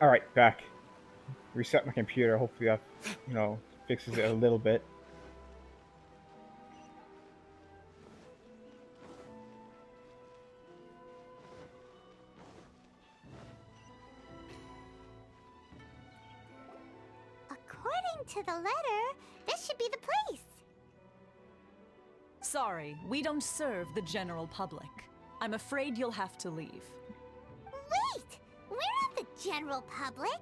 All right, back. Reset my computer. Hopefully that, fixes it a little bit. According to the letter, this should be the place. Sorry, we don't serve the general public. I'm afraid you'll have to leave. Wait! We're not the general public.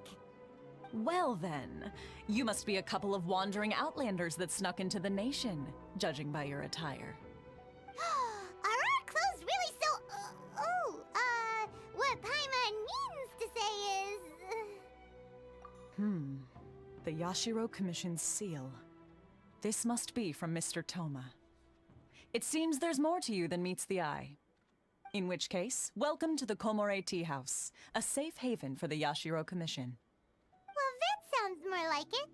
Well then, you must be a couple of wandering outlanders that snuck into the nation, judging by your attire. Are our clothes really so... what Paimon means to say is... The Yashiro Commission's seal. This must be from Mr. Toma. It seems there's more to you than meets the eye. In which case, welcome to the Komore Tea House, a safe haven for the Yashiro Commission. Well, that sounds more like it.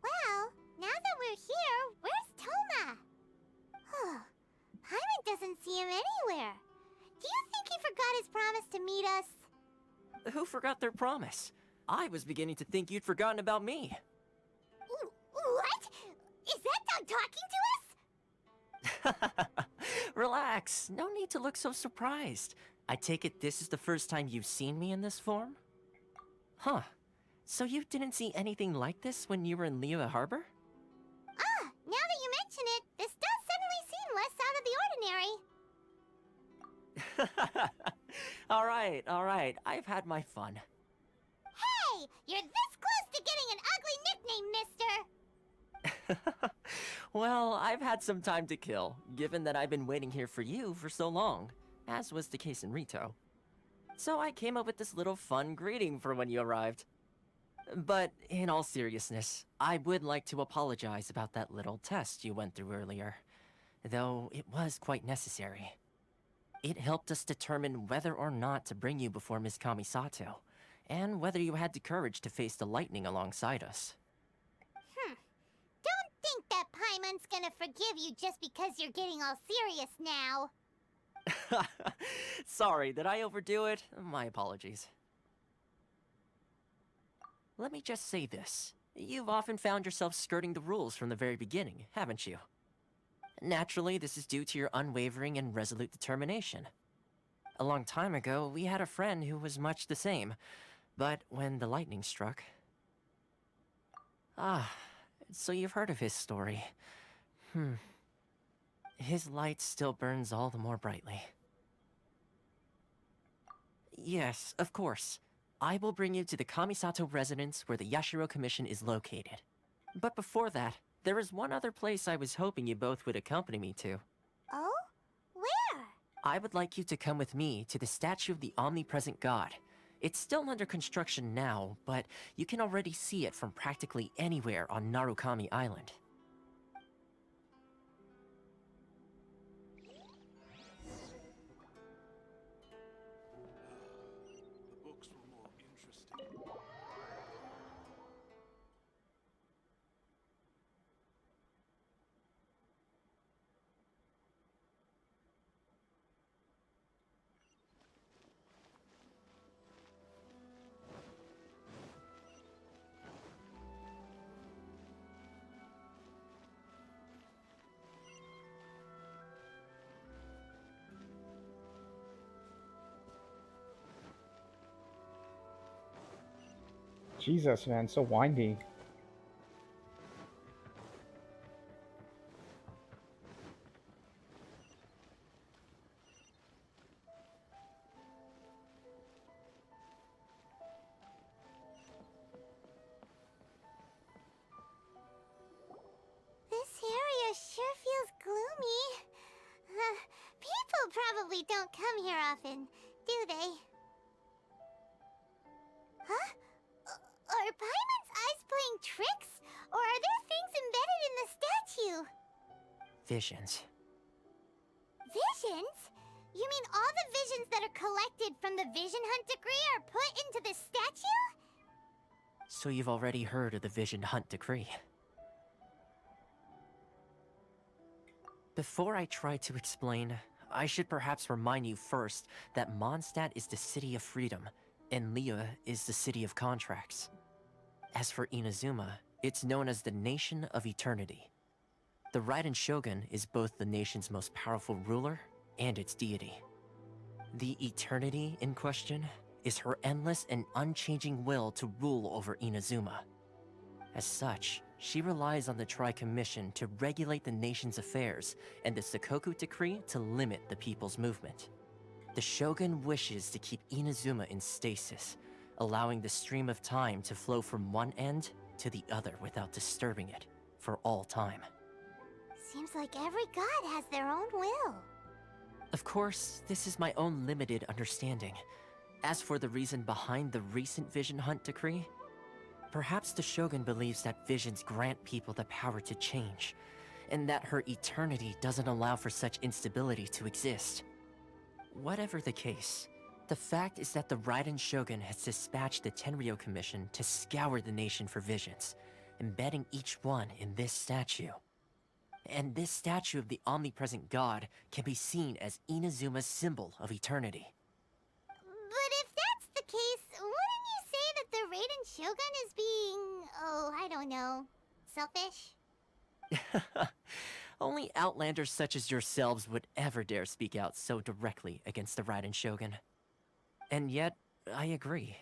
Well, now that we're here, where's Toma? Paimon doesn't see him anywhere. Do you think he forgot his promise to meet us? Who forgot their promise? I was beginning to think you'd forgotten about me. What? Is that dog talking to us? Relax, no need to look so surprised. I take it this is the first time you've seen me in this form? Huh. So you didn't see anything like this when you were in Liyue Harbor? Ah, now that you mention it, this does suddenly seem less out of the ordinary. Alright, I've had my fun. Hey, you're this close to getting an ugly nickname, mister! Well, I've had some time to kill, given that I've been waiting here for you for so long, as was the case in Rito. So I came up with this little fun greeting for when you arrived. But in all seriousness, I would like to apologize about that little test you went through earlier, though it was quite necessary. It helped us determine whether or not to bring you before Miss Kamisato, and whether you had the courage to face the lightning alongside us. Don't think that Paimon's gonna forgive you just because you're getting all serious now. Sorry, did I overdo it? My apologies. Let me just say this. You've often found yourself skirting the rules from the very beginning, haven't you? Naturally, this is due to your unwavering and resolute determination. A long time ago, we had a friend who was much the same, but when the lightning struck... Ah, so you've heard of his story. His light still burns all the more brightly. Yes, of course. I will bring you to the Kamisato residence where the Yashiro Commission is located. But before that, there is one other place I was hoping you both would accompany me to. Oh? Where? I would like you to come with me to the statue of the omnipresent god. It's still under construction now, but you can already see it from practically anywhere on Narukami Island. The books were more interesting. Jesus, man, so windy. This area sure feels gloomy. People probably don't come here often, do they? Huh? Are Paimon's eyes playing tricks? Or are there things embedded in the statue? Visions. Visions? You mean all the visions that are collected from the Vision Hunt decree are put into this statue? So you've already heard of the Vision Hunt decree. Before I try to explain, I should perhaps remind you first that Mondstadt is the city of freedom, and Liyue is the city of contracts. As for Inazuma, it's known as the Nation of Eternity. The Raiden Shogun is both the nation's most powerful ruler and its deity. The Eternity in question is her endless and unchanging will to rule over Inazuma. As such, she relies on the Tri-Commission to regulate the nation's affairs and the Sakoku Decree to limit the people's movement. The Shogun wishes to keep Inazuma in stasis, allowing the stream of time to flow from one end to the other without disturbing it for all time. Seems like every god has their own will. Of course, this is my own limited understanding. As for the reason behind the recent Vision Hunt decree, perhaps the Shogun believes that visions grant people the power to change, and that her eternity doesn't allow for such instability to exist. Whatever the case, the fact is that the Raiden Shogun has dispatched the Tenryo Commission to scour the nation for visions, embedding each one in this statue. And this statue of the omnipresent god can be seen as Inazuma's symbol of eternity. But if that's the case, wouldn't you say that the Raiden Shogun is being, oh, I don't know, selfish? Only outlanders such as yourselves would ever dare speak out so directly against the Raiden Shogun. And yet, I agree.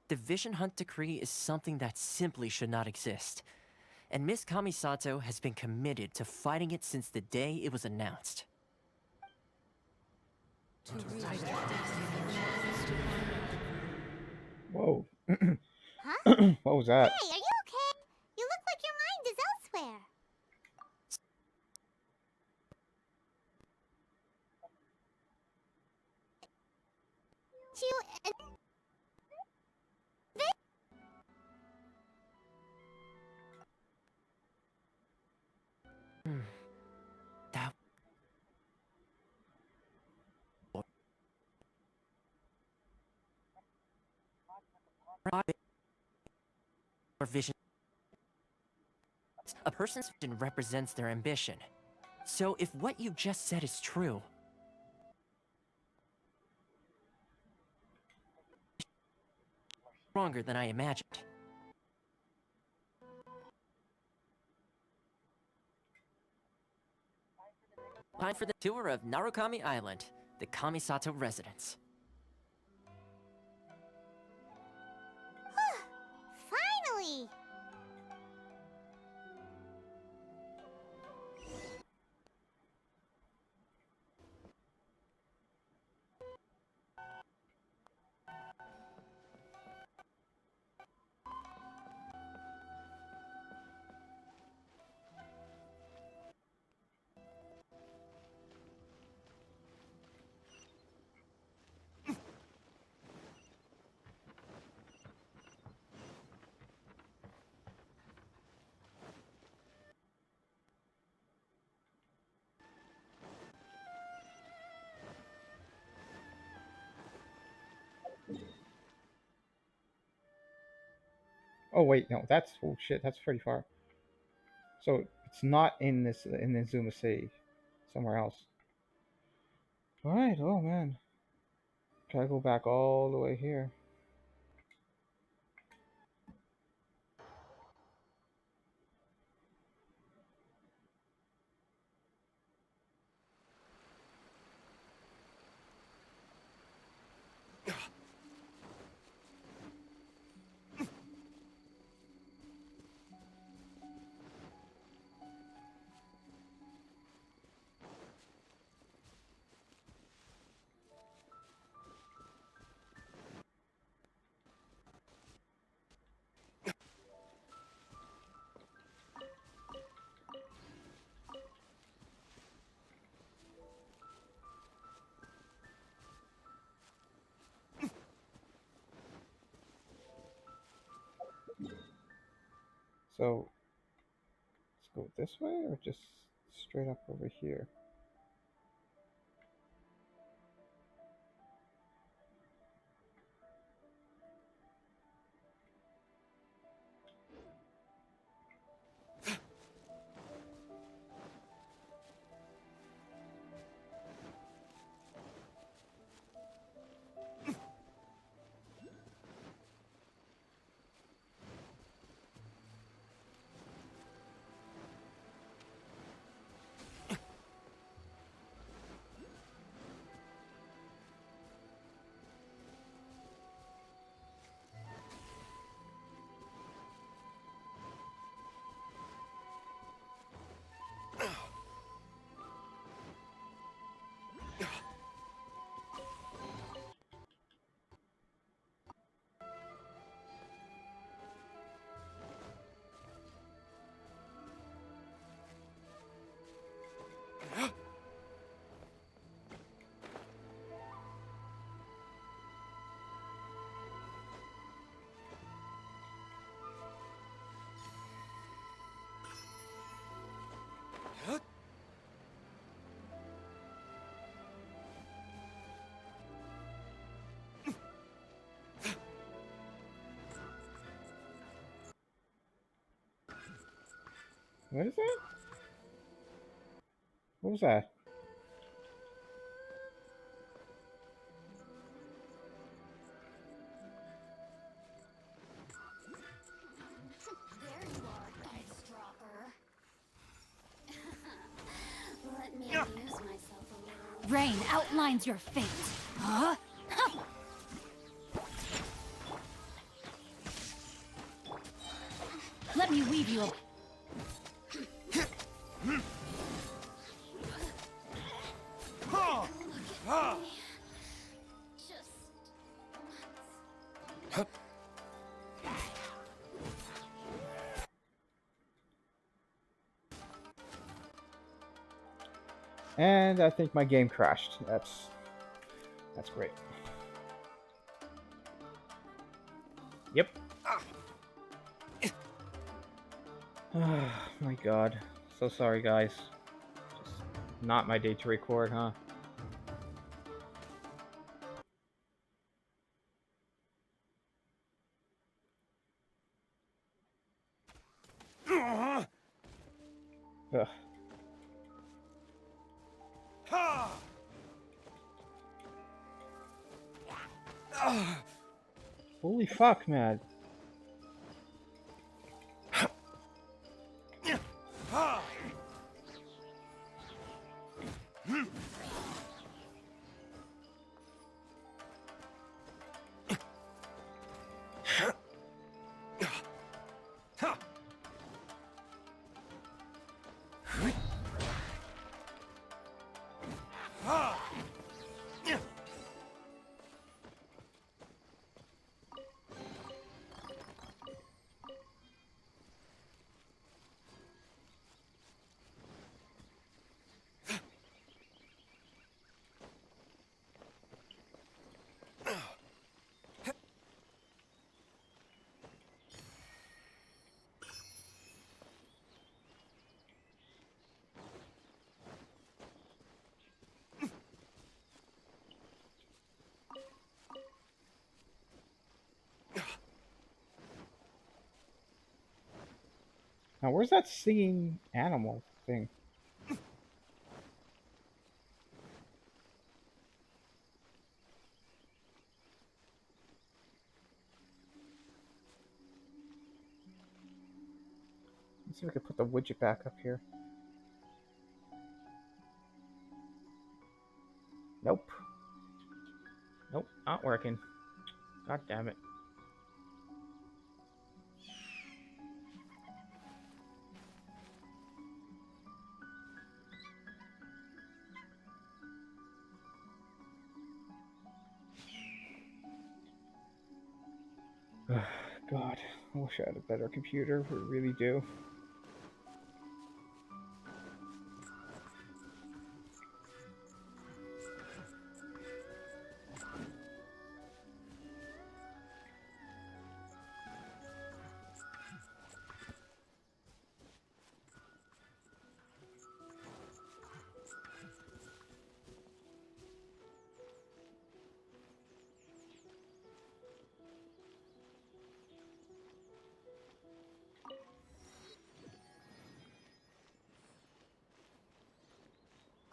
The Vision Hunt decree is something that simply should not exist. And Miss Kamisato has been committed to fighting it since the day it was announced. Whoa. Huh? What was that? Hey, are you okay? You look like your mind is elsewhere. You and That or vision. A person's vision represents their ambition. So if what you just said is true, stronger than I imagined. Time for the tour of Narukami Island, the Kamisato residence. finally! Oh wait, no, that's oh shit, that's pretty far. So it's not in this in the Zuma City, somewhere else. All right. Oh man, gotta go back all the way here. So let's go this way or just straight up over here. What is that? What was that? There you are, eavesdropper. Let me amuse myself a little. Rain outlines your fate. Huh? Let me weave you a... And I think my game crashed. That's great. Yep. Oh my god. So sorry, guys. Just not my day to record, huh? Ugh. Holy fuck, man. Now, where's that singing animal thing? Let's see if we can put the widget back up here. Nope. Nope, not working. God damn it. God, I wish I had a better computer. I really do.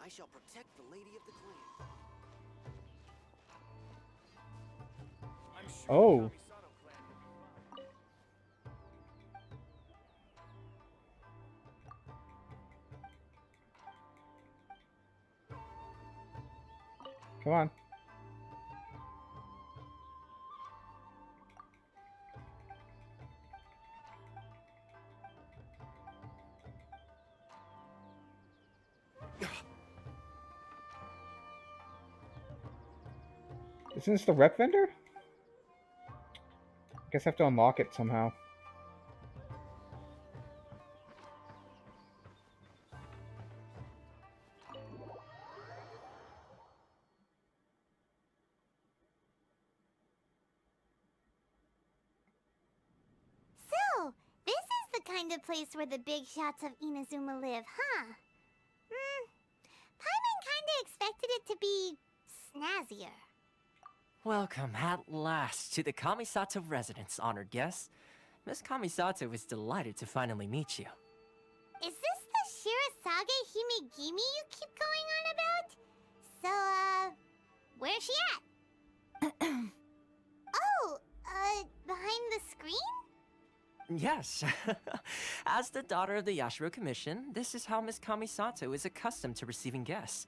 I shall protect the lady of the clan. I'm sure Oh. the Kamisato clan will be fine. Come on. Isn't this the rep vendor? Guess I have to unlock it somehow. So, this is the kind of place where the big shots of Inazuma live, huh? Paimon kinda expected it to be snazzier. Welcome at last to the Kamisato residence, honored guest. Miss Kamisato is delighted to finally meet you. Is this the Shirasage Himegimi you keep going on about? So, where's she at? Oh, behind the screen? Yes. As the daughter of the Yashiro Commission, this is how Miss Kamisato is accustomed to receiving guests.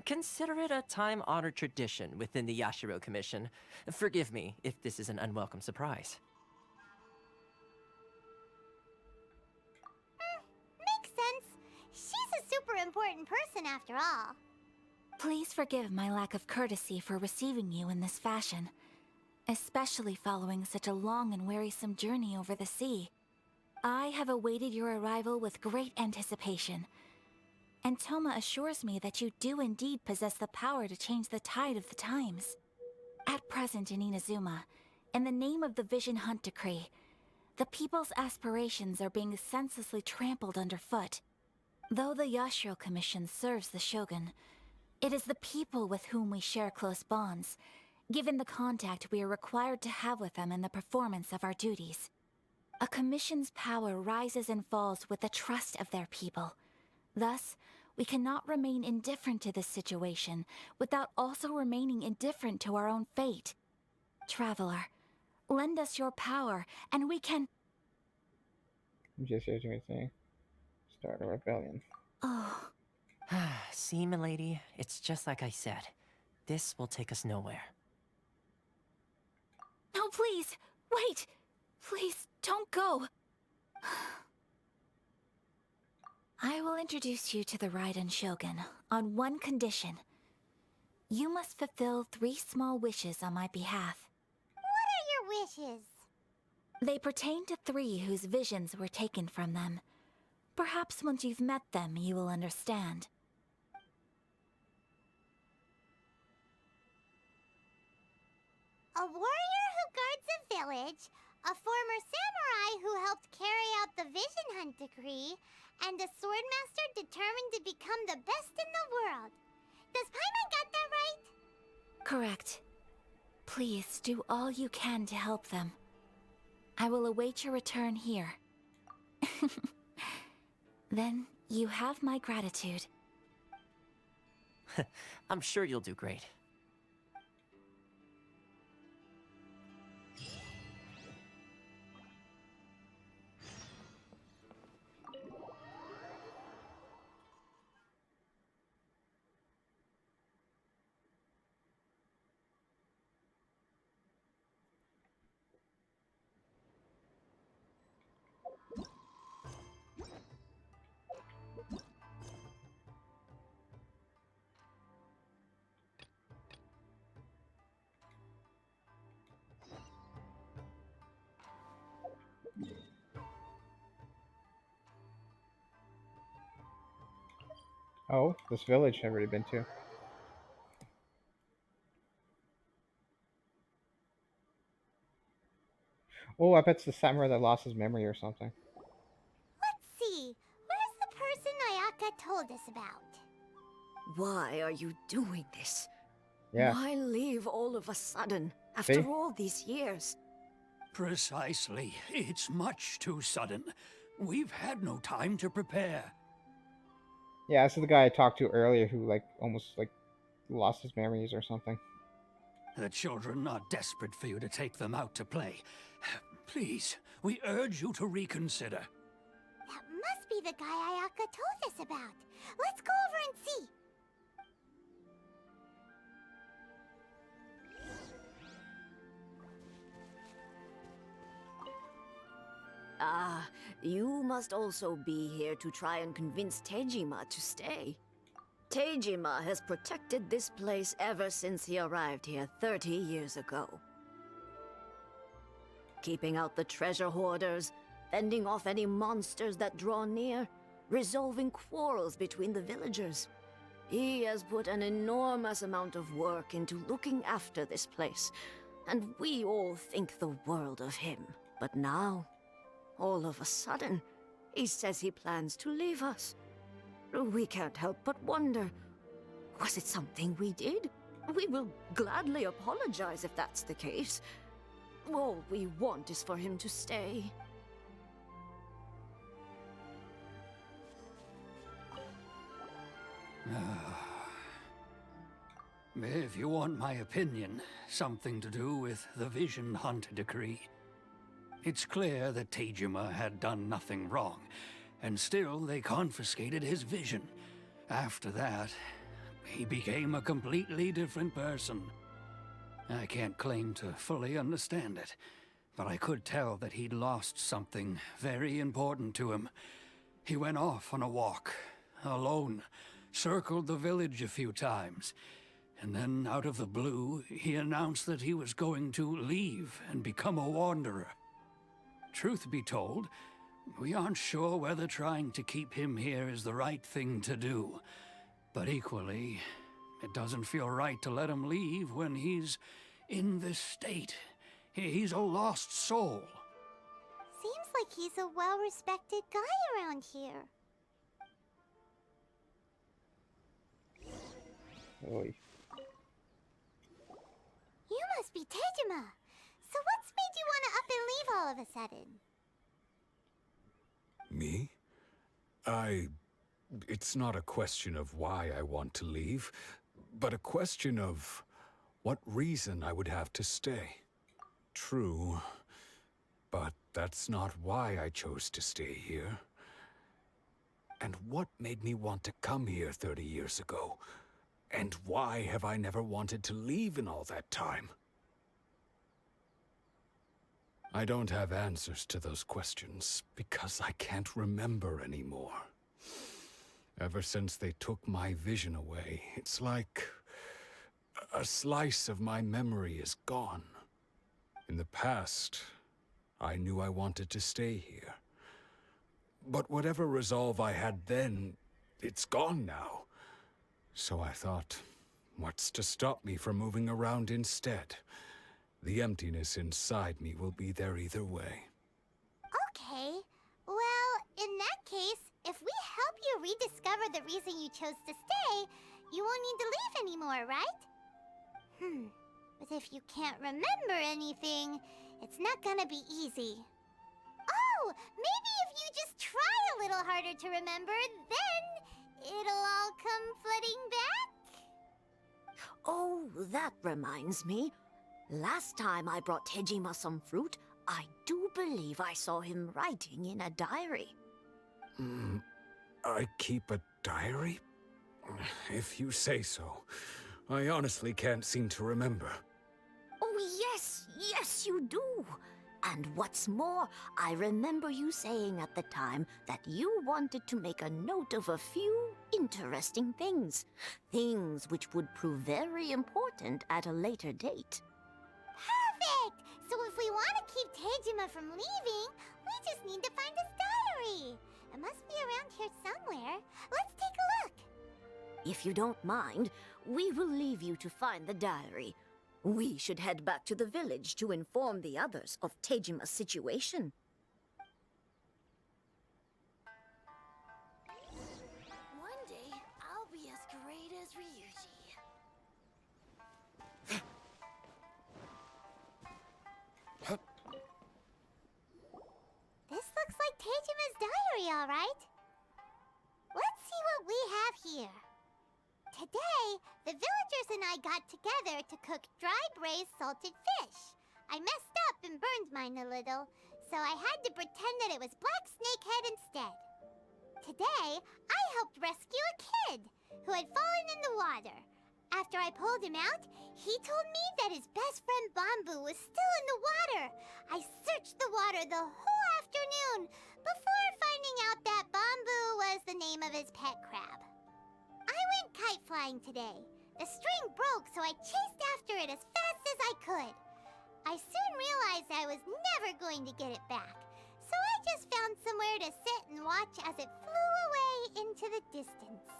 Consider it a time-honored tradition within the Yashiro Commission. Forgive me if this is an unwelcome surprise. Makes sense. She's a super important person after all. Please forgive my lack of courtesy for receiving you in this fashion, especially following such a long and wearisome journey over the sea. I have awaited your arrival with great anticipation, and Toma assures me that you do indeed possess the power to change the tide of the times. At present in Inazuma, in the name of the Vision Hunt Decree, the people's aspirations are being senselessly trampled underfoot. Though the Yashiro Commission serves the Shogun, it is the people with whom we share close bonds, given the contact we are required to have with them in the performance of our duties. A commission's power rises and falls with the trust of their people. Thus, we cannot remain indifferent to this situation without also remaining indifferent to our own fate. Traveler, lend us your power, and we can... Just here's me saying. Start a rebellion. Oh, See, milady, it's just like I said. This will take us nowhere. no, please, wait! Please, don't go! I will introduce you to the Raiden Shogun on one condition. You must fulfill 3 small wishes on my behalf. What are your wishes? They pertain to 3 whose visions were taken from them. Perhaps once you've met them, you will understand. A warrior who guards a village, a former samurai who helped carry out the Vision Hunt Decree, and a swordmaster determined to become the best in the world. Does Paimon got that right? Correct. Please do all you can to help them. I will await your return here. Then you have my gratitude. I'm sure you'll do great. Oh, this village I've already been to. Oh, I bet it's the samurai that lost his memory or something. Let's see. Where's the person Ayaka told us about? Why are you doing this? Yeah. Why leave all of a sudden, after See? all these years? Precisely. It's much too sudden. We've had no time to prepare. Yeah, this is the guy I talked to earlier who almost lost his memories or something. The children are desperate for you to take them out to play. Please, we urge you to reconsider. That must be the guy Ayaka told us about. Let's go over and see. Ah, you must also be here to try and convince Tejima to stay. Tejima has protected this place ever since he arrived here 30 years ago. Keeping out the treasure hoarders, fending off any monsters that draw near, resolving quarrels between the villagers. He has put an enormous amount of work into looking after this place, and we all think the world of him. But now, all of a sudden, he says he plans to leave us. We can't help but wonder, was it something we did? We will gladly apologize if that's the case. All we want is for him to stay. If you want my opinion, something to do with the Vision Hunt decree. It's clear that Tejima had done nothing wrong, and still they confiscated his vision. After that, he became a completely different person. I can't claim to fully understand it, but I could tell that he'd lost something very important to him. He went off on a walk, alone, circled the village a few times, and then out of the blue, he announced that he was going to leave and become a wanderer. Truth be told, we aren't sure whether trying to keep him here is the right thing to do. But equally, it doesn't feel right to let him leave when he's in this state. He's a lost soul. Seems like he's a well-respected guy around here. Oy. You must be Tejima. So what's made you want to up and leave all of a sudden? Me? It's not a question of why I want to leave, but a question of what reason I would have to stay. True, but that's not why I chose to stay here. And what made me want to come here 30 years ago? And why have I never wanted to leave in all that time? I don't have answers to those questions because I can't remember anymore. Ever since they took my vision away, it's like a slice of my memory is gone. In the past, I knew I wanted to stay here. But whatever resolve I had then, it's gone now. So I thought, what's to stop me from moving around instead? The emptiness inside me will be there either way. Okay. Well, in that case, if we help you rediscover the reason you chose to stay, you won't need to leave anymore, right? But if you can't remember anything, it's not gonna be easy. Oh, maybe if you just try a little harder to remember, then it'll all come flooding back? Oh, that reminds me. Last time I brought Tejima some fruit, I do believe I saw him writing in a diary. I keep a diary? If you say so. I honestly can't seem to remember. Oh, yes, you do. And what's more, I remember you saying at the time that you wanted to make a note of a few interesting things. Things which would prove very important at a later date. Perfect! So if we want to keep Tejima from leaving, we just need to find his diary. It must be around here somewhere. Let's take a look. If you don't mind, we will leave you to find the diary. We should head back to the village to inform the others of Tejima's situation. One day, I'll be as great as Ryuji. This looks like Tejima's diary, all right. Let's see what we have here. Today, the villagers and I got together to cook dry braised salted fish. I messed up and burned mine a little, so I had to pretend that it was black snakehead instead. Today, I helped rescue a kid who had fallen in the water. After I pulled him out, he told me that his best friend Bamboo was still in the water. I searched the water the whole afternoon before finding out that Bamboo was the name of his pet crab. I went kite flying today. The string broke, so I chased after it as fast as I could. I soon realized I was never going to get it back, so I just found somewhere to sit and watch as it flew away into the distance.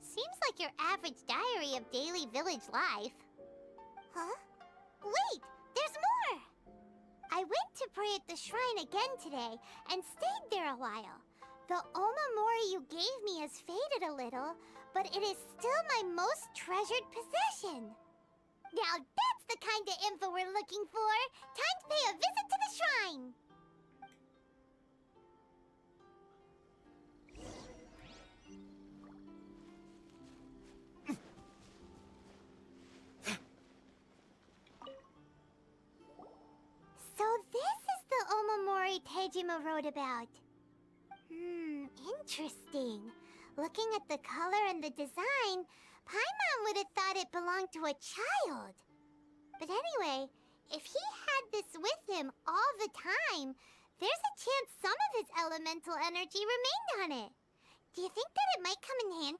Seems like your average diary of daily village life. Huh? Wait, there's more! I went to pray at the shrine again today and stayed there a while. The Omamori you gave me has faded a little, but it is still my most treasured possession. Now that's the kind of info we're looking for. Time to pay a visit to the shrine. Tejima wrote about. Interesting. Looking at the color and the design, Paimon would have thought it belonged to a child. But anyway, if he had this with him all the time, there's a chance some of his elemental energy remained on it. Do you think that it might come in handy?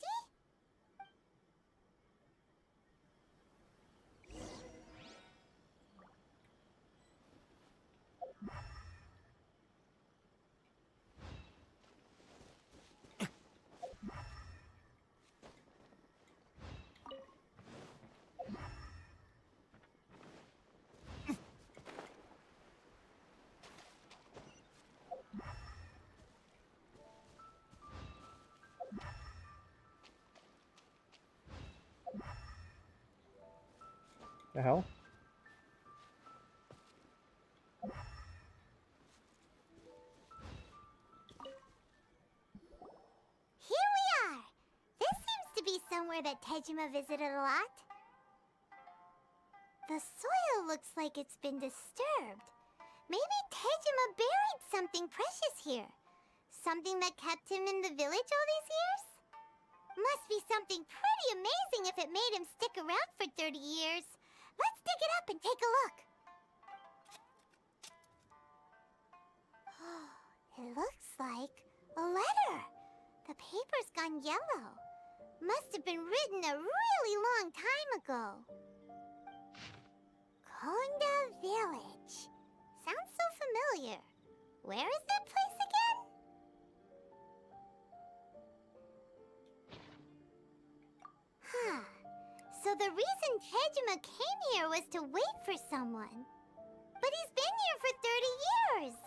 The hell? Here we are! This seems to be somewhere that Tejima visited a lot. The soil looks like it's been disturbed. Maybe Tejima buried something precious here. Something that kept him in the village all these years? Must be something pretty amazing if it made him stick around for 30 years. Let's dig it up and take a look. It looks like a letter. The paper's gone yellow. Must have been written a really long time ago. Konda Village. Sounds so familiar. Where is that place again? Huh. So the reason Tejima came here was to wait for someone. But he's been here for 30 years.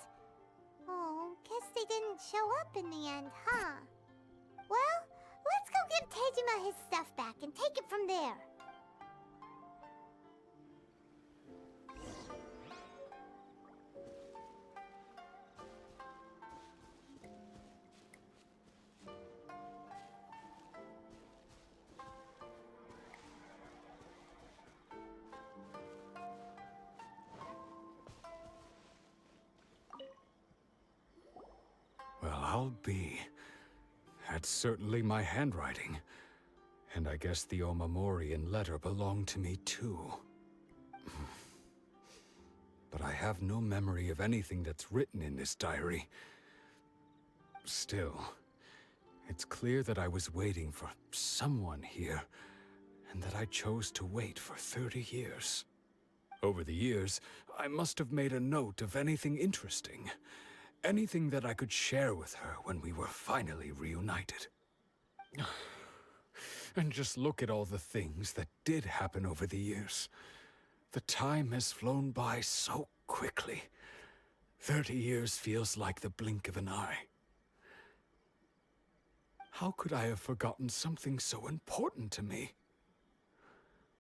Oh, guess they didn't show up in the end, huh? Well, let's go give Tejima his stuff back and take it from there. Well, I'll be. That's certainly my handwriting. And I guess the Omamorian letter belonged to me too. But I have no memory of anything that's written in this diary. Still, it's clear that I was waiting for someone here, and that I chose to wait for 30 years. Over the years, I must have made a note of anything interesting. Anything that I could share with her when we were finally reunited. And just look at all the things that did happen over the years. The time has flown by so quickly. 30 years feels like the blink of an eye. How could I have forgotten something so important to me?